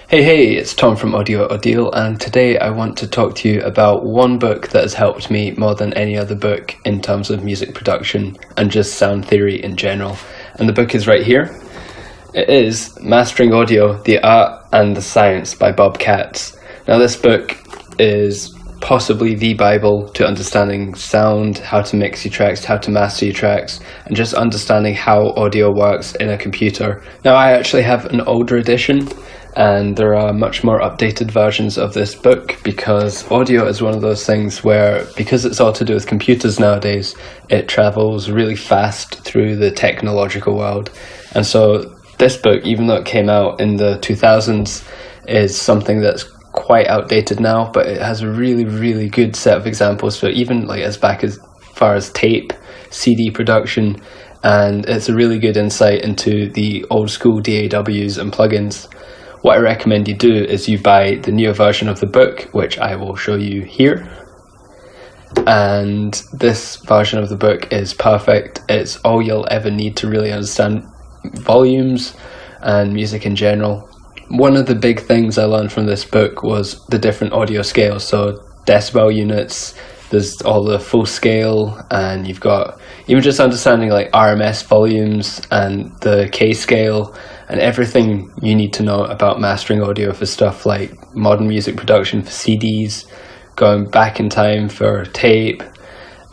Hey, it's Tom from Audio Odile, and today I want to talk to you about one book that has helped me more than any other book in terms of music production and just sound theory in general. And the book is right here. It is Mastering Audio, The Art and the Science by Bob Katz. Now this book is possibly the Bible to understanding sound, how to mix your tracks, how to master your tracks, and just understanding how audio works in a computer. Now I actually have an older edition, and there are much more updated versions of this book because audio is one of those things where, because it's all to do with computers nowadays, it travels really fast through the technological world. And so this book, even though it came out in the 2000s, is something that's quite outdated now, but it has a really, really good set of examples for even like as back as far as tape, CD production, and it's a really good insight into the old school DAWs and plugins. What I recommend you do is you buy the newer version of the book, which I will show you here. And this version of the book is perfect. It's all you'll ever need to really understand volumes and music in general. One of the big things I learned from this book was the different audio scales. So decibel units, there's all the full scale, and you've got even just understanding like RMS volumes and the K scale, and everything you need to know about mastering audio for stuff like modern music production for CDs, going back in time for tape.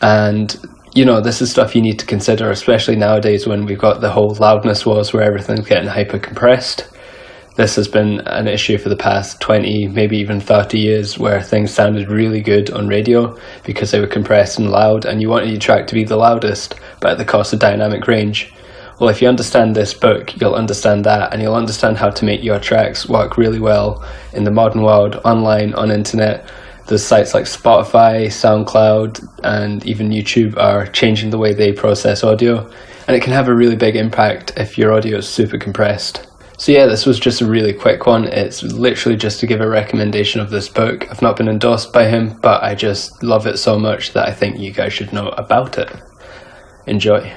And you know, this is stuff you need to consider, especially nowadays when we've got the whole loudness wars where everything's getting hyper compressed. This has been an issue for the past 20, maybe even 30 years, where things sounded really good on radio because they were compressed and loud, and you wanted your track to be the loudest, but at the cost of dynamic range. Well, if you understand this book, you'll understand that, and you'll understand how to make your tracks work really well in the modern world, online, on internet. There's sites like Spotify, SoundCloud, and even YouTube are changing the way they process audio, and it can have a really big impact if your audio is super compressed. So yeah, this was just a really quick one. It's literally just to give a recommendation of this book. I've not been endorsed by him, but I just love it so much that I think you guys should know about it. Enjoy.